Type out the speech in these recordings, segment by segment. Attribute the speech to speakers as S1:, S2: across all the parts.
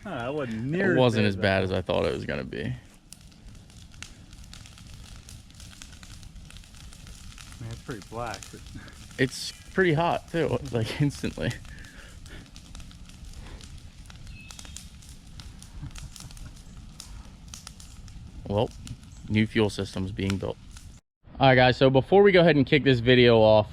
S1: That wasn't near.
S2: It wasn't as bad as I thought it was gonna be.
S1: Man, it's pretty black. But...
S2: It's pretty hot too, like instantly. Well, new fuel systems being built. All right, guys, so before we go ahead and kick this video off,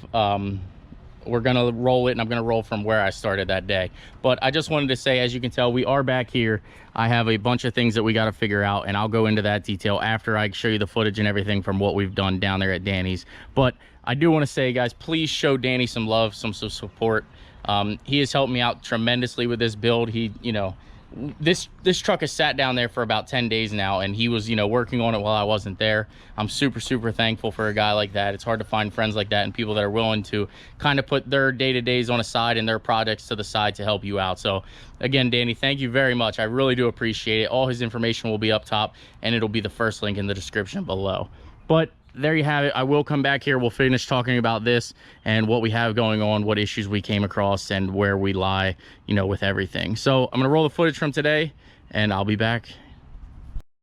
S2: we're gonna roll it, and I'm gonna roll from where I started that day. But I just wanted to say, as you can tell, we are back here. I have a bunch of things that we got to figure out, and I'll go into that detail after I show you the footage and everything from what we've done down there at Danny's. But I do want to say, guys, please show Danny some love, some support. He has helped me out tremendously with this build. He, you know, this truck has sat down there for about 10 days now, and he was, you know, working on it while I wasn't there. I'm super thankful for a guy like that. It's hard to find friends like that and people that are willing to kind of put their day-to-days on the side and their projects to the side to help you out. So again, Danny, thank you very much. I really do appreciate it. All his information will be up top, and it'll be the first link in the description below. But there you have it. I will come back here. We'll finish talking about this and what we have going on, what issues we came across, and where we lie, you know, with everything. So I'm gonna roll the footage from today, and I'll be back.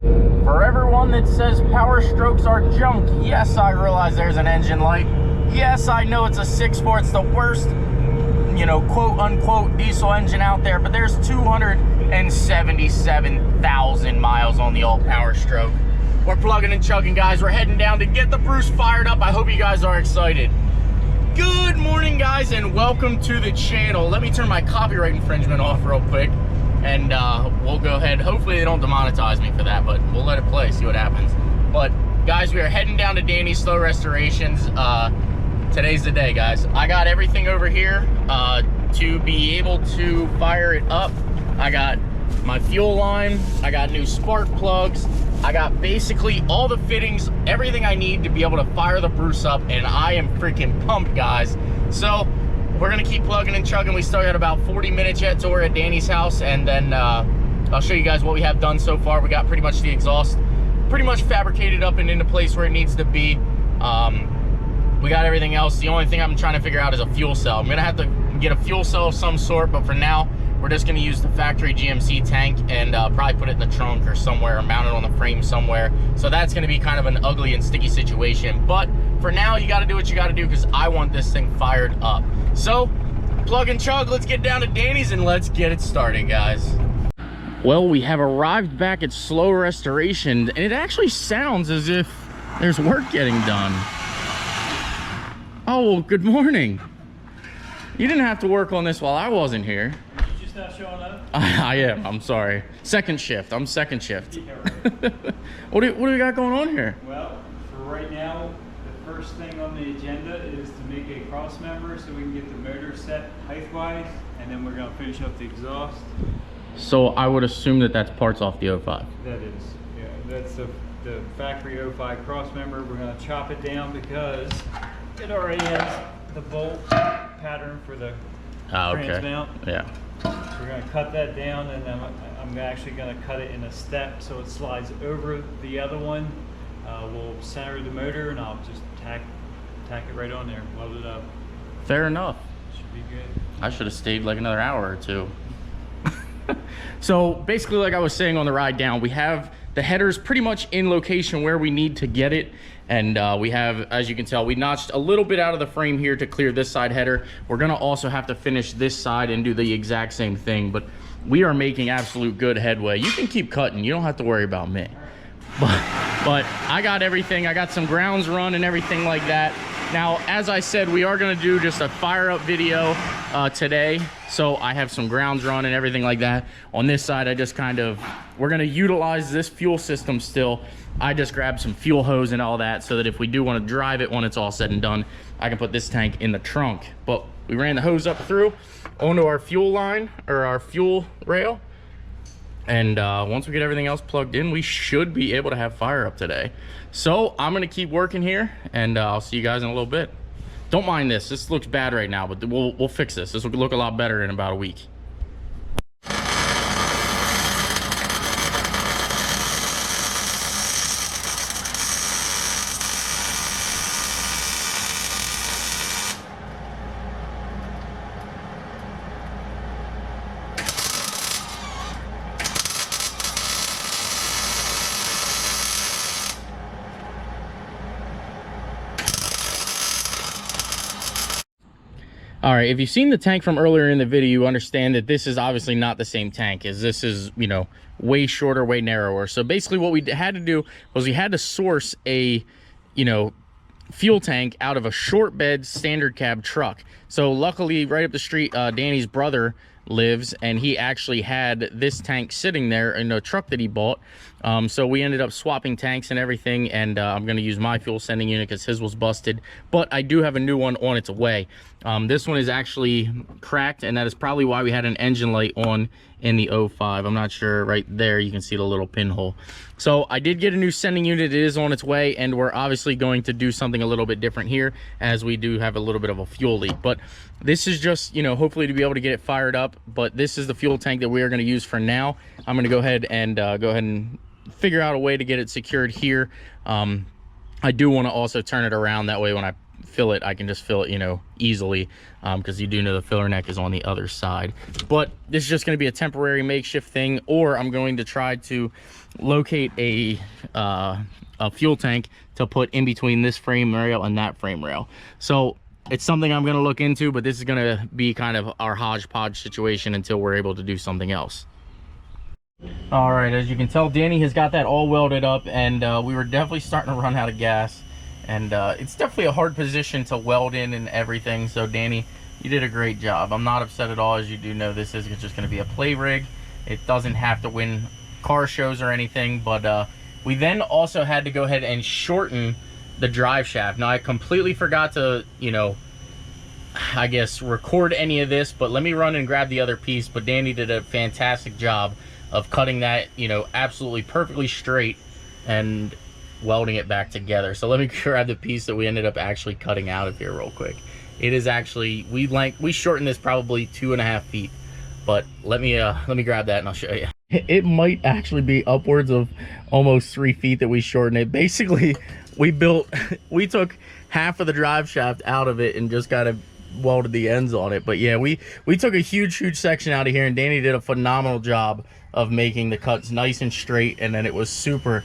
S2: For everyone that says power strokes are junk, yes, I realize there's an engine light. Yes, I know it's a 6.4. It's the worst, you know, quote unquote diesel engine out there, but there's 277,000 miles on the old power stroke. We're plugging and chugging, guys. We're heading down to get the Bruce fired up. I hope you guys are excited. Good morning, guys, and welcome to the channel. Let me turn my copyright infringement off real quick, and we'll go ahead. Hopefully they don't demonetize me for that, but we'll let it play, see what happens. But guys, we are heading down to Danny's Slow Restorations. Today's the day, guys. I got everything over here to be able to fire it up. I got my fuel line, I got new spark plugs, I got basically all the fittings, everything I need to be able to fire the Bruce up, and I am freaking pumped, guys. So we're gonna keep plugging and chugging. We still got about 40 minutes yet till we're at Danny's house, and then I'll show you guys what we have done so far. We got pretty much the exhaust pretty much fabricated up and into place where it needs to be. We got everything else. The only thing I'm trying to figure out is a fuel cell. I'm gonna have to get a fuel cell of some sort, but for now, we're just gonna use the factory GMC tank and probably put it in the trunk or somewhere, or mount it on the frame somewhere. So that's gonna be kind of an ugly and sticky situation. But for now, you gotta do what you gotta do, because I want this thing fired up. So, plug and chug, let's get down to Danny's and let's get it started, guys. Well, we have arrived back at Slow Restoration, and it actually sounds as if there's work getting done. Oh, well, good morning. You didn't have to work on this while I wasn't here.
S1: Not showing up?
S2: I am. I'm sorry. Second shift. I'm second shift.
S1: Yeah, right.
S2: What do we got going on here?
S1: Well, for right now, the first thing on the agenda is to make a cross member so we can get the motor set height-wise, and then we're going to finish up the exhaust.
S2: So I would assume that that's parts off the 05.
S1: That is. Yeah, that's the factory 05 cross member. We're going to chop it down because it already has the bolt pattern for the trans mount.
S2: Yeah.
S1: We're going to cut that down, and then I'm actually going to cut it in a step so it slides over the other one. We'll center the motor, and I'll just tack it right on there, weld it up.
S2: Fair enough.
S1: Should be good.
S2: I should have stayed like another hour or two. So basically, like I was saying on the ride down, we have the headers pretty much in location where we need to get it. And we have, as you can tell, we notched a little bit out of the frame here to clear this side header. We're gonna also have to finish this side and do the exact same thing, but we are making absolute good headway. You can keep cutting, you don't have to worry about me. But I got everything. I got some grounds run and everything like that. Now, as I said, we are gonna do just a fire up video today. So I have some grounds run and everything like that. On this side, I just we're gonna utilize this fuel system still. I just grabbed some fuel hose and all that so that if we do wanna drive it when it's all said and done, I can put this tank in the trunk. But we ran the hose up through onto our fuel line, or our fuel rail. And once we get everything else plugged in, we should be able to have fire up today. So I'm gonna keep working here, and I'll see you guys in a little bit. Don't mind this. This looks bad right now, but we'll fix this. This will look a lot better in about a week. All right, if you've seen the tank from earlier in the video, you understand that this is obviously not the same tank, as this is, you know, way shorter, way narrower. So basically what we had to do was we had to source a, you know, fuel tank out of a short bed standard cab truck. So luckily right up the street, Danny's brother lives, and he actually had this tank sitting there in a truck that he bought. So we ended up swapping tanks and everything, and I'm going to use my fuel sending unit because his was busted, but I do have a new one on its way. This one is actually cracked, and that is probably why we had an engine light on in the 05. I'm not sure. Right there you can see the little pinhole. So I did get a new sending unit. It is on its way, and we're obviously going to do something a little bit different here, as we do have a little bit of a fuel leak. But this is just, you know, hopefully to be able to get it fired up. But this is the fuel tank that we are going to use for now. I'm going to go ahead and figure out a way to get it secured here. I do want to also turn it around, that way when I fill it, I can just fill it, you know, easily, because you do know the filler neck is on the other side. But this is just going to be a temporary makeshift thing, or I'm going to try to locate a fuel tank to put in between this frame rail and that frame rail. So it's something I'm going to look into, but this is going to be kind of our hodgepodge situation until we're able to do something else. All right, as you can tell, Danny has got that all welded up, and we were definitely starting to run out of gas. And it's definitely a hard position to weld in and everything. So Danny, you did a great job. I'm not upset at all. As you do know, this is just going to be a play rig. It doesn't have to win car shows or anything. But we then also had to go ahead and shorten the drive shaft. Now I completely forgot to, you know, I guess record any of this, but let me run and grab the other piece. But Danny did a fantastic job of cutting that, you know, absolutely perfectly straight and welding it back together. So let me grab the piece that we ended up actually cutting out of here real quick. It is actually, we shortened this probably 2.5 feet, but let me grab that and I'll show you. It might actually be upwards of almost 3 feet that we shortened it. Basically, we took half of the drive shaft out of it and just kind of welded the ends on it. But yeah, we took a huge section out of here, and Danny did a phenomenal job of making the cuts nice and straight, and then it was super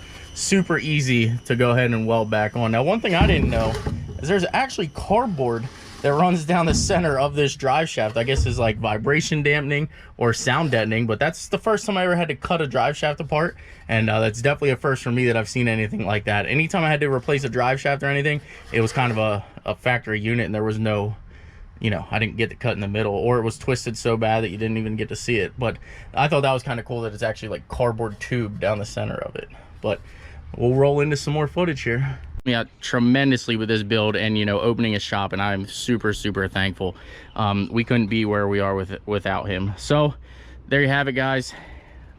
S2: easy to go ahead and weld back on. Now, one thing I didn't know is there's actually cardboard that runs down the center of this drive shaft. I guess is like vibration dampening or sound deadening, but that's the first time I ever had to cut a drive shaft apart, and that's definitely a first for me that I've seen anything like that. Anytime I had to replace a drive shaft or anything, it was kind of a factory unit, and there was no, you know, I didn't get the cut in the middle, or it was twisted so bad that you didn't even get to see it. But I thought that was kind of cool that it's actually like cardboard tube down the center of it. But we'll roll into some more footage here. Yeah, tremendously with this build, and you know, opening a shop, and I'm super thankful. We couldn't be where we are without him. So there you have it, guys.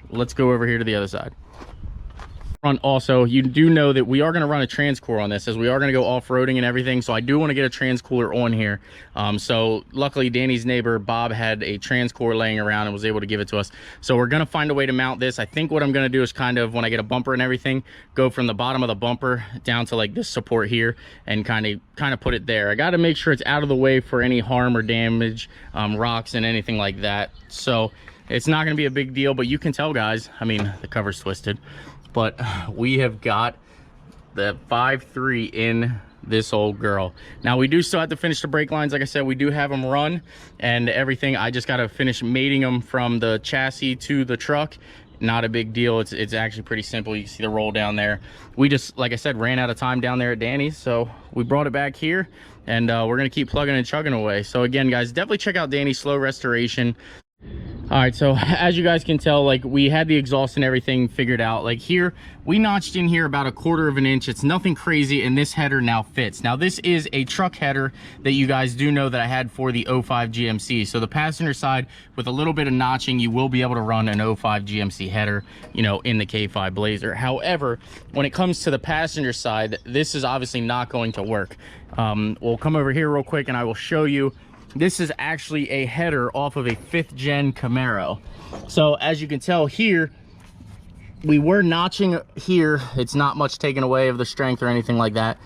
S2: Let's go over here to the other side. Also, you do know that we are going to run a transcooler on this, as we are going to go off-roading and everything. So I do want to get a transcooler on here. So luckily Danny's neighbor Bob had a transcooler laying around and was able to give it to us. So we're going to find a way to mount this. I think what I'm going to do is kind of, when I get a bumper and everything, go from the bottom of the bumper down to like this support here and kind of put it there. I got to make sure it's out of the way for any harm or damage, rocks and anything like that. So it's not going to be a big deal, but you can tell, guys, I mean, the cover's twisted, but we have got the 5.3 in this old girl. Now we do still have to finish the brake lines. Like I said, we do have them run and everything. I just got to finish mating them from the chassis to the truck. Not a big deal. It's actually pretty simple. You can see the roll down there. We just, like I said, ran out of time down there at Danny's, so we brought it back here, and we're gonna keep plugging and chugging away. So again, guys, definitely check out Danny's Slow Restoration. All right, so as you guys can tell, like, we had the exhaust and everything figured out. Like here, we notched in here about 1/4 of an inch. It's nothing crazy, and this header now fits. Now this is a truck header that you guys do know that I had for the 05 GMC. So the passenger side, with a little bit of notching, you will be able to run an 05 GMC header, you know, in the K5 Blazer. However, when it comes to the passenger side, this is obviously not going to work. We'll come over here real quick and I will show you. This is actually a header off of a 5th gen Camaro. So as you can tell here, we were notching here. It's not much taken away of the strength or anything like that.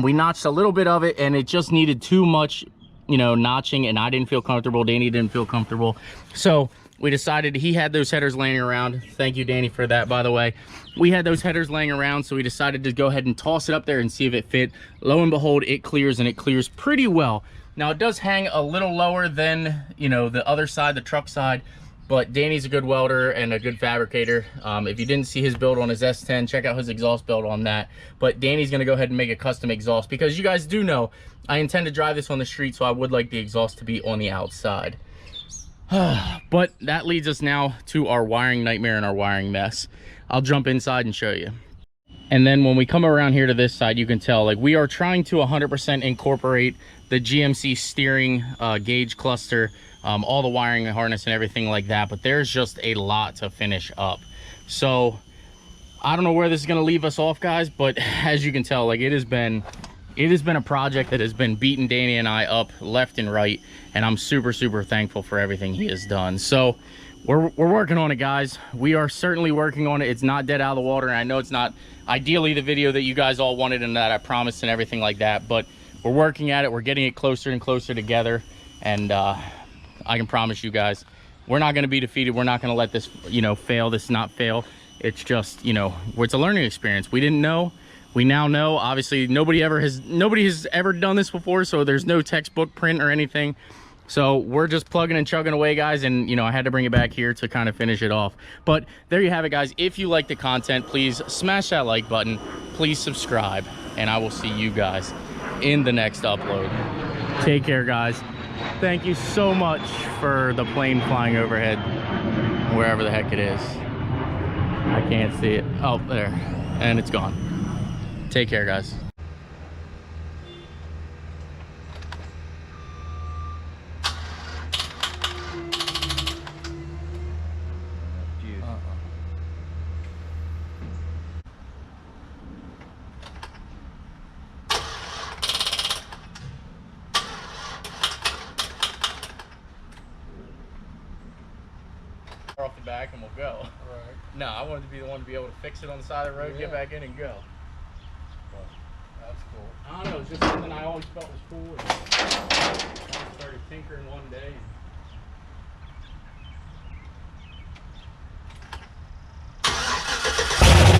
S2: We notched a little bit of it, and it just needed too much, you know, notching, and I didn't feel comfortable. Danny didn't feel comfortable. So we decided, he had those headers laying around. Thank you, Danny, for that, by the way. We had those headers laying around, so we decided to go ahead and toss it up there and see if it fit. Lo and behold, it clears, and it clears pretty well. Now it does hang a little lower than, you know, the other side, the truck side, but Danny's a good welder and a good fabricator. If you didn't see his build on his S10, check out his exhaust build on that. But Danny's gonna go ahead and make a custom exhaust, because you guys do know I intend to drive this on the street, so I would like the exhaust to be on the outside. But that leads us now to our wiring nightmare and our wiring mess. I'll jump inside and show you. And then when we come around here to this side, you can tell, like, we are trying to 100% incorporate the GMC steering gauge cluster, all the wiring and harness and everything like that, but there's just a lot to finish up. So I don't know where this is going to leave us off, guys, but as you can tell, like, it has been a project that has been beating Danny and I up left and right, and I'm super thankful for everything he has done. So we're working on it, guys. We are certainly working on it. It's not dead out of the water, and I know it's not ideally the video that you guys all wanted and that I promised and everything like that, but we're working at it. We're getting it closer and closer together, and I can promise you guys, we're not going to be defeated. We're not going to let this, you know, fail. This not fail. It's just, you know, it's a learning experience. We didn't know. We now know. Obviously, nobody has ever done this before, so there's no textbook print or anything. So we're just plugging and chugging away, guys, and, you know, I had to bring it back here to kind of finish it off. But there you have it, guys. If you like the content, please smash that like button. Please subscribe, and I will see you guys in the next upload. Take care, guys. Thank you so much for the plane flying overhead, wherever the heck it is. I can't see it. Oh, there. And it's gone. Take care, guys. Off the back and we'll go.
S3: Right.
S2: No, I wanted to be the one to be able to fix it on the side of the road,
S3: Yeah.
S2: get back in and go.
S3: Well, that's cool.
S2: I don't know, it's just something I always felt was cool. And I started tinkering one day. And